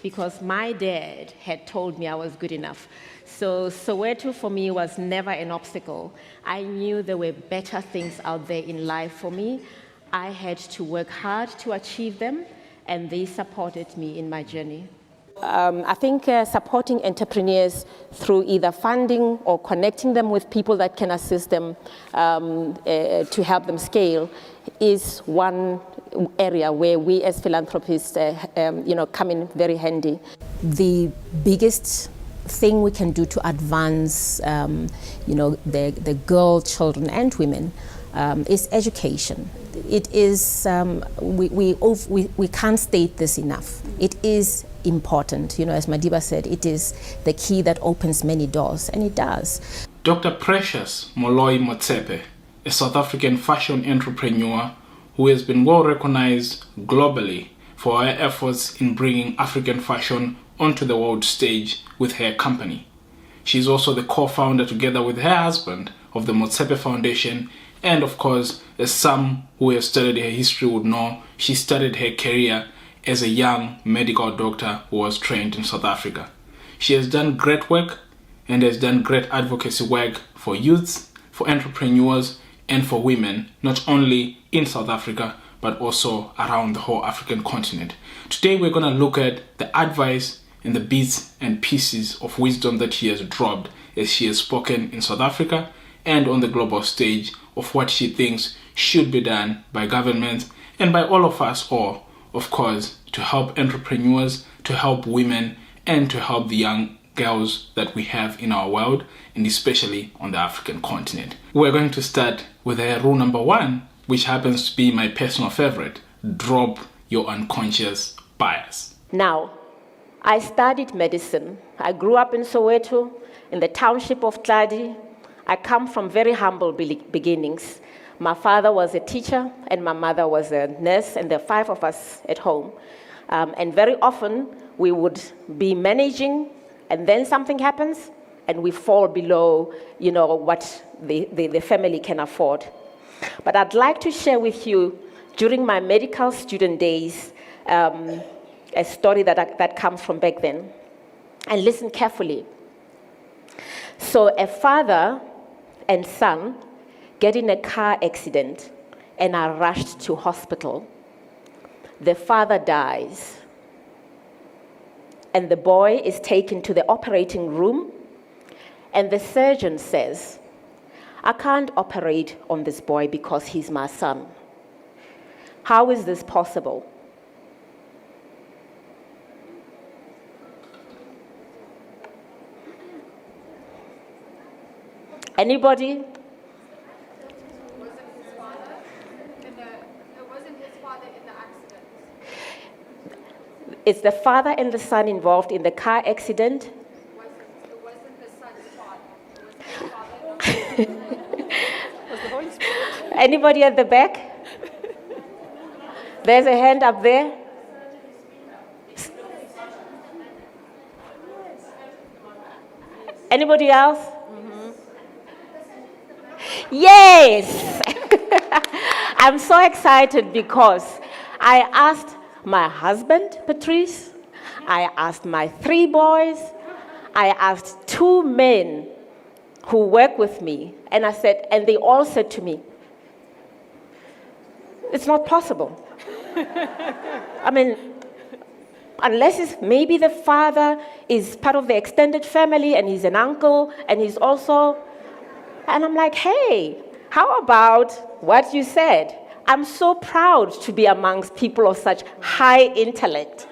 because my dad had told me I was good enough. So Soweto for me was never an obstacle. I knew there were better things out there in life for me. I had to work hard to achieve them, and they supported me in my journey. I think supporting entrepreneurs through either funding or connecting them with people that can assist them to help them scale is one area where we as philanthropists come in very handy. The biggest thing we can do to advance the girl, children and women is education. It is, we can't state this enough. It is important, as Madiba said, it is the key that opens many doors, and it does. Dr. Precious Moloi-Motsepe, a South African fashion entrepreneur who has been well recognized globally for her efforts in bringing African fashion onto the world stage with her company. She is also the co-founder, together with her husband, of the Motsepe Foundation, and of course, as some who have studied her history would know, she started her career as a young medical doctor who was trained in South Africa. She has done great work and has done great advocacy work for youths, for entrepreneurs, and for women, not only in South Africa, but also around the whole African continent. Today, we're going to look at the advice and the bits and pieces of wisdom that she has dropped as she has spoken in South Africa and on the global stage of what she thinks should be done by governments and by all of us all, of course, to help entrepreneurs, to help women, and to help the young girls that we have in our world, and especially on the African continent. We're going to start with rule number 1, which happens to be my personal favorite: drop your unconscious bias. Now, I studied medicine. I grew up in Soweto, in the township of Tladi. I come from very humble beginnings. My father was a teacher and my mother was a nurse, and there are 5 of us at home. And very often we would be managing, and then something happens and we fall below, what the family can afford. But I'd like to share with you, during my medical student days, a story that comes from back then. And listen carefully. So a father and son get in a car accident and are rushed to hospital. The father dies, and the boy is taken to the operating room, and the surgeon says, "I can't operate on this boy because he's my son." How is this possible? Anybody? It's the father and the son involved in the car accident. It wasn't the son's father. It was the father. Was the Holy Spirit? Anybody at the back? There's a hand up there. Anybody else? Mm-hmm. Yes! I'm so excited because I asked my husband, Patrice, I asked my 3 boys, I asked 2 men who work with me, and I said, and they all said to me, it's not possible. I mean, unless it's maybe the father is part of the extended family and he's an uncle and he's also, and I'm like, hey, how about what you said? I'm so proud to be amongst people of such high intellect.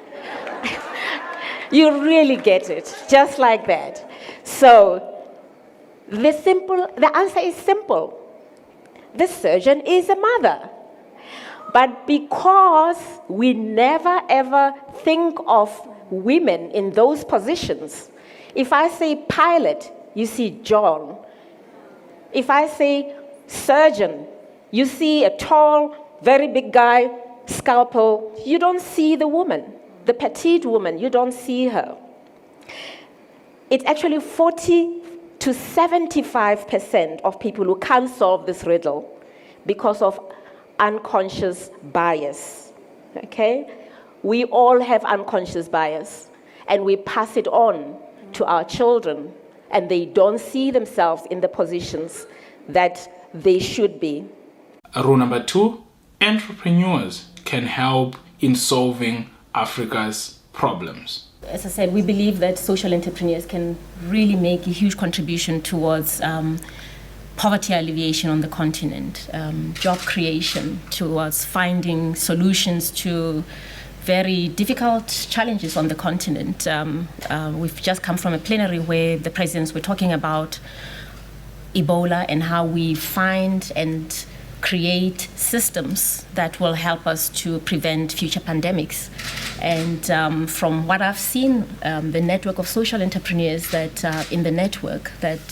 You really get it, just like that. So the answer is simple. The surgeon is a mother. But because we never ever think of women in those positions, if I say pilot, you see John. If I say surgeon, you see a tall, very big guy, scalpel, you don't see the woman, the petite woman, you don't see her. It's actually 40 to 75% of people who can't solve this riddle because of unconscious bias, okay? We all have unconscious bias. and we pass it on to our children, and they don't see themselves in the positions that they should be. Rule number 2, entrepreneurs can help in solving Africa's problems. As I said, we believe that social entrepreneurs can really make a huge contribution towards poverty alleviation on the continent, job creation, towards finding solutions to very difficult challenges on the continent. We've just come from a plenary where the presidents were talking about Ebola and how we find and create systems that will help us to prevent future pandemics. And from what I've seen, the network of social entrepreneurs that in the network that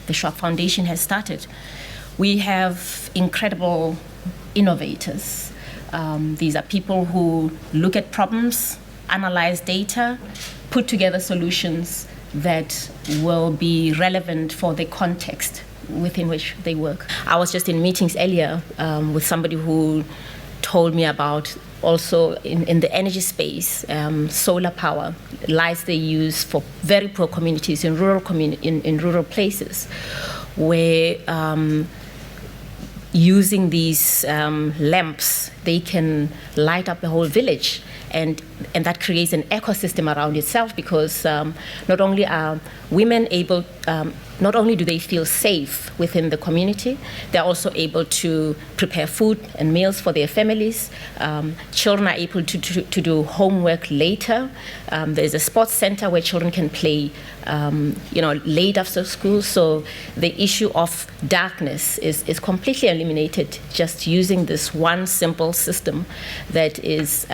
the Schwab Foundation has started, we have incredible innovators. These are people who look at problems, analyze data, put together solutions that will be relevant for the context within which they work. I was just in meetings earlier with somebody who told me about also in the energy space, solar power, lights they use for very poor communities in rural places, where using these lamps, they can light up the whole village. And that creates an ecosystem around itself, because not only are women able, not only do they feel safe within the community, they're also able to prepare food and meals for their families. Children are able to do homework later. There's a sports center where children can play, late after school. So the issue of darkness is completely eliminated just using this one simple system that is,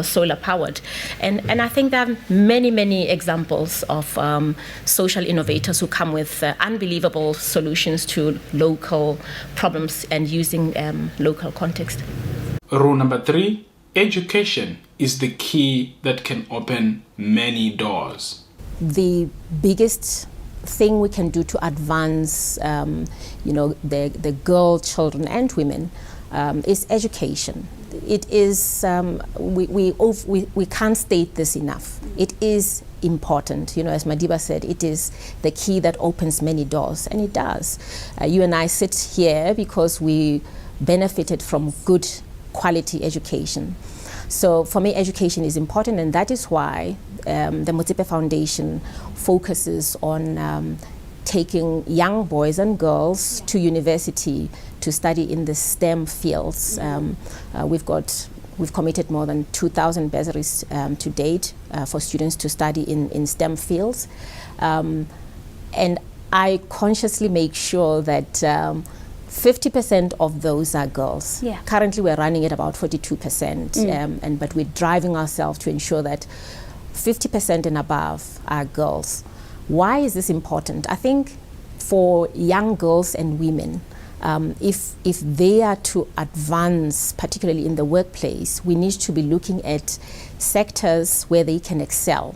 solar powered. And I think there are many, many examples of social innovators who come with unbelievable solutions to local problems and using local context. Rule number 3, education is the key that can open many doors. The biggest thing we can do to advance, the girl, children, and women is education. It is we can't state this enough. It is important, as Madiba said. It is the key that opens many doors, and it does. You and I sit here because we benefited from good quality education. So for me, education is important, and that is why the Motsepe Foundation focuses on taking young boys and girls to university to study in the STEM fields. We've committed more than 2,000 bursaries to date for students to study in STEM fields. And I consciously make sure that 50% of those are girls. Yeah. Currently, we're running at about 42%, but we're driving ourselves to ensure that 50% and above are girls. Why is this important? I think for young girls and women, if they are to advance, particularly in the workplace, we need to be looking at sectors where they can excel.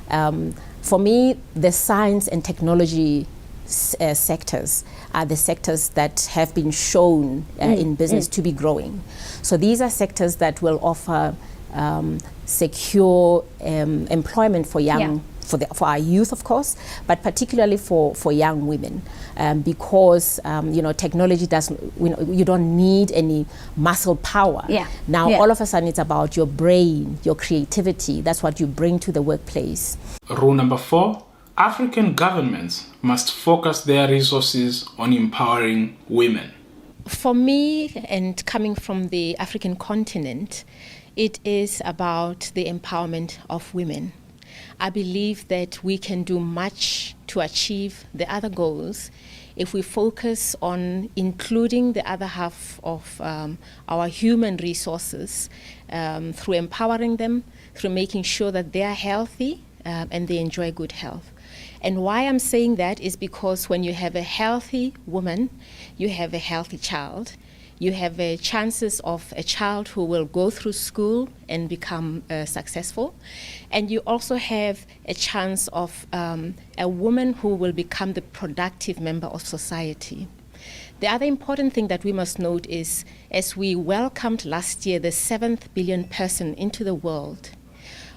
For me, the science and technology sectors are the sectors that have been shown in business to be growing. So these are sectors that will offer secure employment for young, for our youth, of course, but particularly for young women, because technology doesn't. You don't need any muscle power. Now all of a sudden it's about your brain, your creativity. That's what you bring to the workplace. Rule number 4: African governments must focus their resources on empowering women. For me, and coming from the African continent, it is about the empowerment of women. I believe that we can do much to achieve the other goals if we focus on including the other half of our human resources through empowering them, through making sure that they are healthy and they enjoy good health. And why I'm saying that is because when you have a healthy woman, you have a healthy child. You have chances of a child who will go through school and become successful. And you also have a chance of a woman who will become the productive member of society. The other important thing that we must note is, as we welcomed last year the 7th billion person into the world,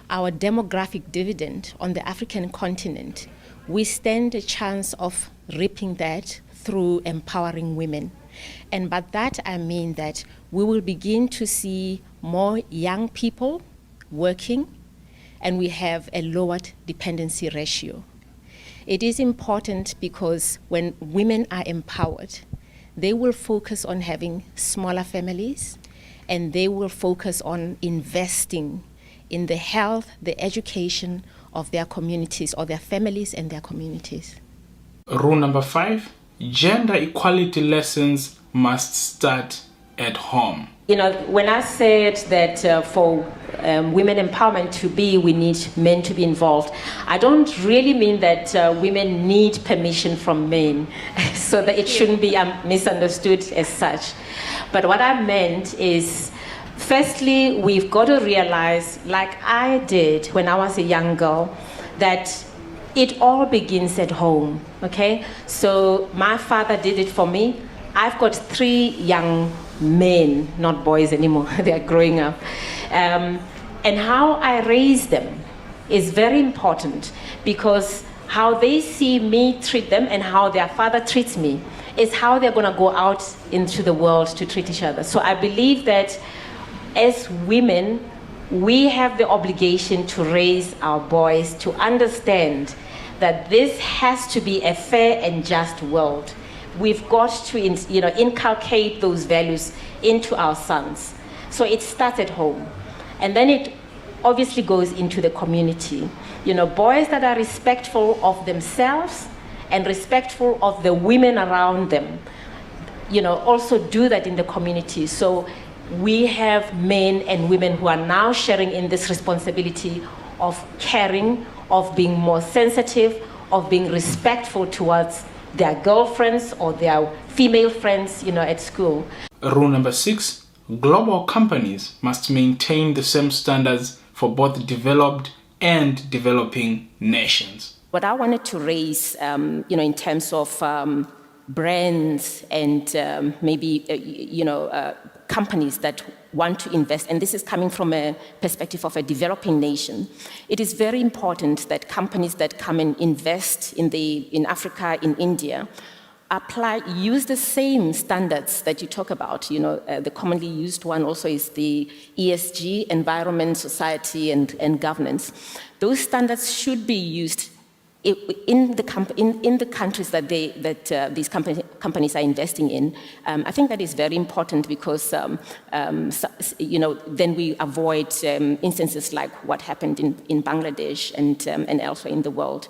our demographic dividend on the African continent, we stand a chance of reaping that through empowering women. And by that I mean that we will begin to see more young people working, and we have a lowered dependency ratio. It is important because when women are empowered, they will focus on having smaller families, and they will focus on investing in the health, the education of their communities, or their families and their communities. Rule number 5, gender equality lessons must start at home. You know, when I said that for women empowerment to be, we need men to be involved, I don't really mean that women need permission from men, so that it shouldn't be misunderstood as such. But what I meant is, firstly, we've got to realize, like I did when I was a young girl, that it all begins at home, okay? So my father did it for me. I've got 3 young men, not boys anymore, they're growing up. And how I raise them is very important, because how they see me treat them and how their father treats me is how they're gonna go out into the world to treat each other. So I believe that as women, we have the obligation to raise our boys to understand that this has to be a fair and just world. We've got to inculcate those values into our sons. So it starts at home. And then it obviously goes into the community. You know, boys that are respectful of themselves and respectful of the women around them, you know, also do that in the community. So we have men and women who are now sharing in this responsibility of caring, of being more sensitive, of being respectful towards their girlfriends or their female friends, you know, at school. Rule number 6, global companies must maintain the same standards for both developed and developing nations. What I wanted to raise, in terms of brands and maybe, companies that want to invest, and this is coming from a perspective of a developing nation, it is very important that companies that come and invest in Africa, in India, use the same standards that you talk about. You know, the commonly used one also is the ESG, environment, society, and governance. Those standards should be used in the countries that these companies are investing in. I think that is very important because then we avoid instances like what happened in Bangladesh and elsewhere in the world.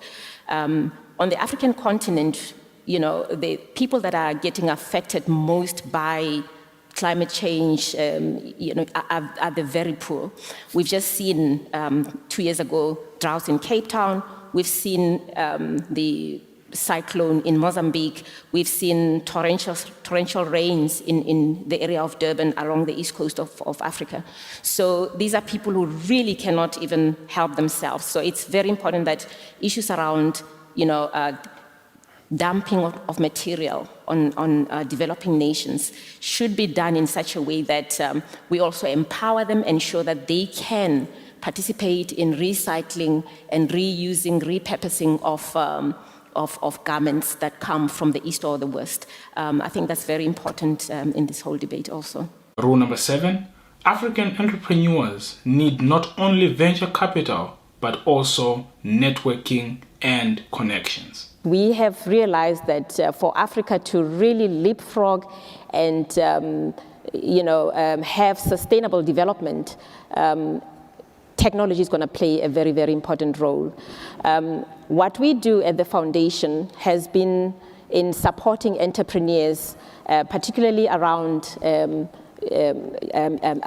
On the African continent, you know, the people that are getting affected most by climate change, are the very poor. We've just seen 2 years ago droughts in Cape Town. We've seen the cyclone in Mozambique. We've seen torrential rains in the area of Durban along the east coast of Africa. So these are people who really cannot even help themselves. So it's very important that issues around, dumping of material on developing nations should be done in such a way that we also empower them and ensure that they can participate in recycling and reusing, repurposing of garments that come from the East or the West. I think that's very important in this whole debate also. Rule number 7, African entrepreneurs need not only venture capital, but also networking and connections. We have realized that for Africa to really leapfrog and have sustainable development, technology is going to play a very, very important role. What we do at the foundation has been in supporting entrepreneurs, particularly around, I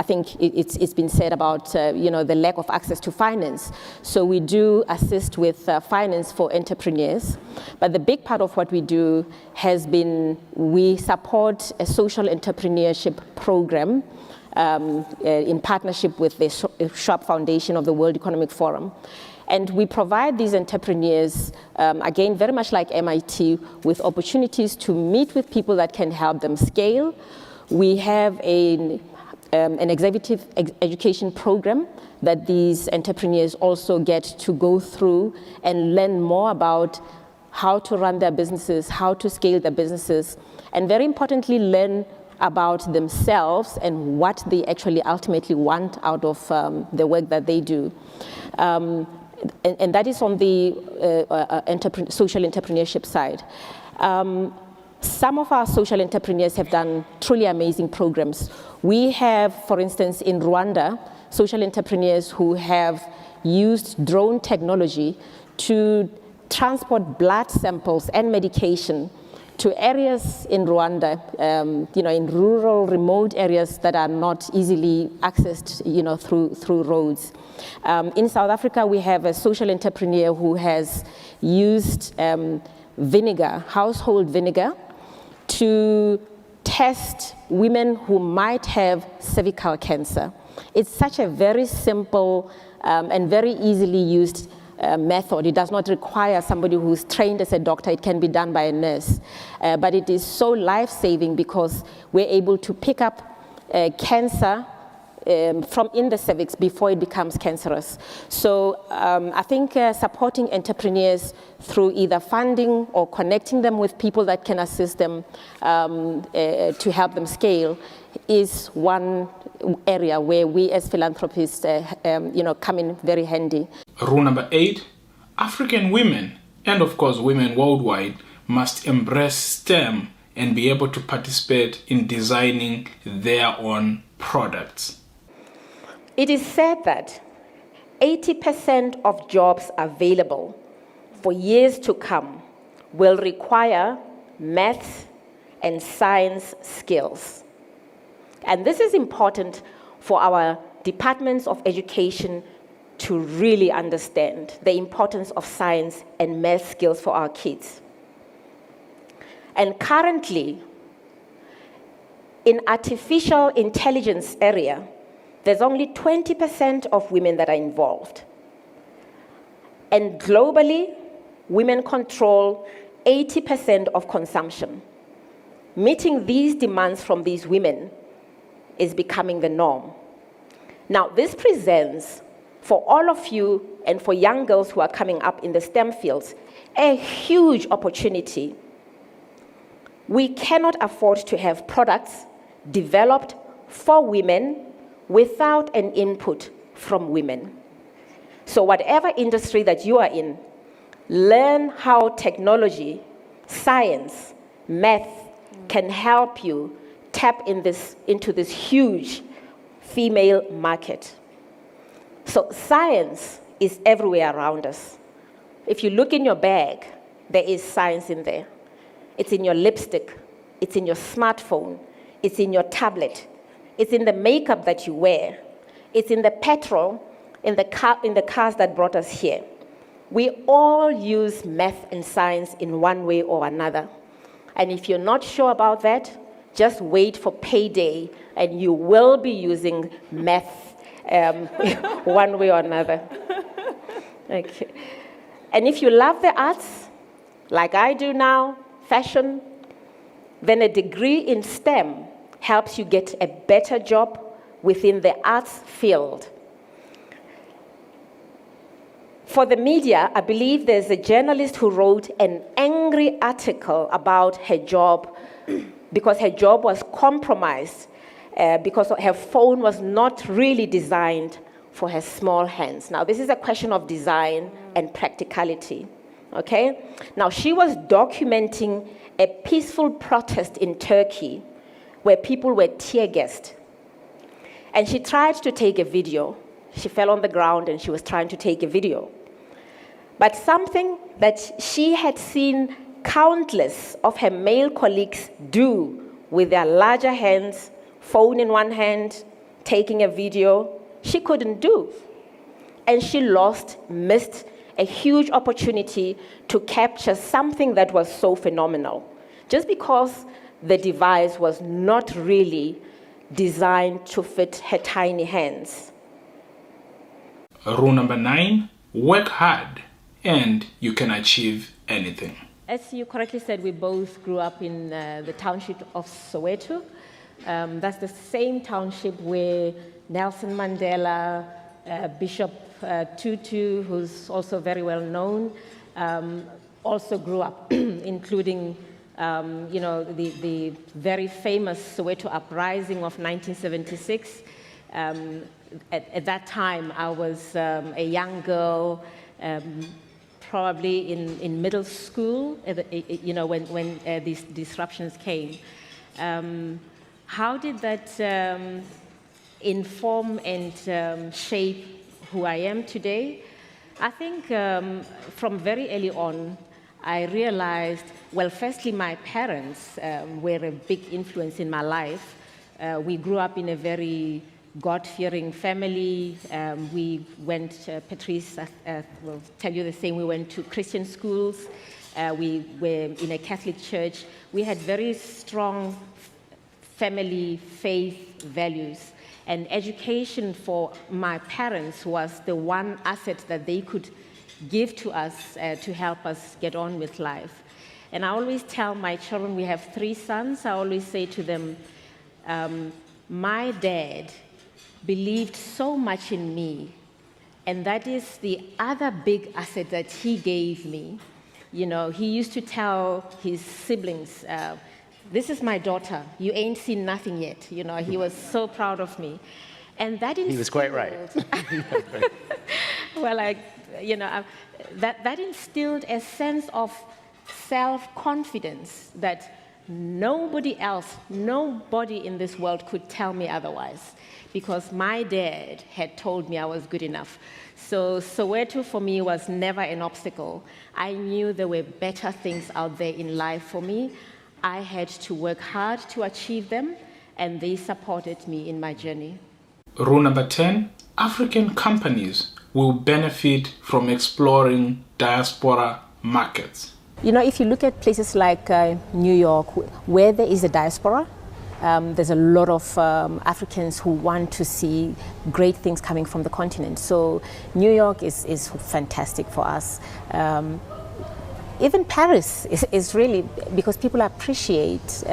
think it's been said about, the lack of access to finance. So we do assist with finance for entrepreneurs. But the big part of what we do has been, we support a social entrepreneurship program in partnership with the Schwab Foundation of the World Economic Forum. And we provide these entrepreneurs, again, very much like MIT, with opportunities to meet with people that can help them scale. We have a an executive education program that these entrepreneurs also get to go through and learn more about how to run their businesses, how to scale their businesses, and very importantly, learn about themselves and what they actually ultimately want out of the work that they do. And that is on the social entrepreneurship side. Some of our social entrepreneurs have done truly amazing programs. We have, for instance, in Rwanda, social entrepreneurs who have used drone technology to transport blood samples and medication to areas in Rwanda, in rural, remote areas that are not easily accessed, through roads. In South Africa, we have a social entrepreneur who has used vinegar, household vinegar, to test women who might have cervical cancer. It's such a very simple and very easily used method. It does not require somebody who's trained as a doctor. It can be done by a nurse. But it is so life-saving because we're able to pick up cancer from in the cervix before it becomes cancerous. So I think supporting entrepreneurs through either funding or connecting them with people that can assist them to help them scale is one area where we as philanthropists come in very handy. Rule number 8, African women, and of course women worldwide, must embrace STEM and be able to participate in designing their own products. It is said that 80% of jobs available for years to come will require math and science skills. And this is important for our departments of education to really understand the importance of science and math skills for our kids. And currently, in artificial intelligence area, there's only 20% of women that are involved. And globally, women control 80% of consumption. Meeting these demands from these women is becoming the norm. Now, this presents, for all of you and for young girls who are coming up in the STEM fields, a huge opportunity. We cannot afford to have products developed for women without an input from women. So whatever industry that you are in, learn how technology, science, math can help you tap into this huge female market. So science is everywhere around us. If you look in your bag, there is science in there. It's in your lipstick, it's in your smartphone, it's in your tablet, it's in the makeup that you wear, it's in the petrol in the cars that brought us here. We all use math and science in one way or another. And if you're not sure about that, just wait for payday and you will be using math one way or another. Okay. And if you love the arts, like I do now, fashion, then a degree in STEM helps you get a better job within the arts field. For the media, I believe there's a journalist who wrote an angry article about her job because her job was compromised because her phone was not really designed for her small hands. Now, this is a question of design and practicality, okay? Now, she was documenting a peaceful protest in Turkey where people were tear-gassed. And she tried to take a video. She fell on the ground and she was trying to take a video. But something that she had seen countless of her male colleagues do with their larger hands, phone in one hand, taking a video, she couldn't do. And she missed a huge opportunity to capture something that was so phenomenal, just because the device was not really designed to fit her tiny hands. Rule number 9, work hard and you can achieve anything. As you correctly said, we both grew up in the township of Soweto. That's the same township where Nelson Mandela, Bishop Tutu, who's also very well known, also grew up, including the very famous Soweto uprising of 1976. At that time, I was a young girl, probably in middle school, when these disruptions came. How did that inform and shape who I am today? I think from very early on, I realized, well, firstly, my parents were a big influence in my life. We grew up in a very God-fearing family. We went, Patrice will tell you the same, we went to Christian schools. We were in a Catholic church. We had very strong family faith values. And education for my parents was the one asset that they could give to us to help us get on with life. And I always tell my children, we have 3 sons, I always say to them, my dad believed so much in me, and that is the other big asset that he gave me. You know, he used to tell his siblings, this is my daughter, you ain't seen nothing yet. You know, he was so proud of me. And that instilled... He was quite right. Well, that instilled a sense of self-confidence that nobody else, nobody in this world could tell me otherwise, because my dad had told me I was good enough. So Soweto for me was never an obstacle. I knew there were better things out there in life for me. I had to work hard to achieve them, and they supported me in my journey. Rule number 10, African companies will benefit from exploring diaspora markets. You know, if you look at places like New York, where there is a diaspora, there's a lot of Africans who want to see great things coming from the continent. So New York is fantastic for us. Even Paris is really, because people appreciate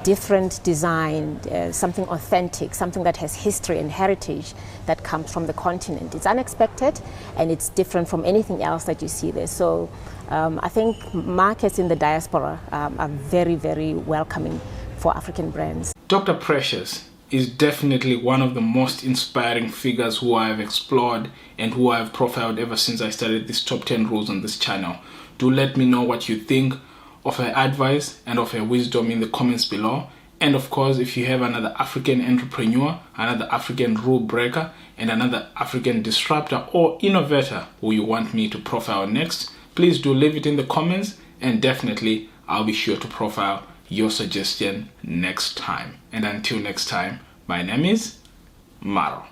different design, something authentic, something that has history and heritage that comes from the continent. It's unexpected and it's different from anything else that you see there. So I think markets in the diaspora are very, very welcoming for African brands. Dr. Precious is definitely one of the most inspiring figures who I have explored and who I have profiled ever since I started this top 10 rules on this channel. Do let me know what you think of her advice and of her wisdom in the comments below. And of course, if you have another African entrepreneur, another African rule breaker, and another African disruptor or innovator who you want me to profile next, please do leave it in the comments, and definitely I'll be sure to profile your suggestion next time. And until next time, my name is Maro.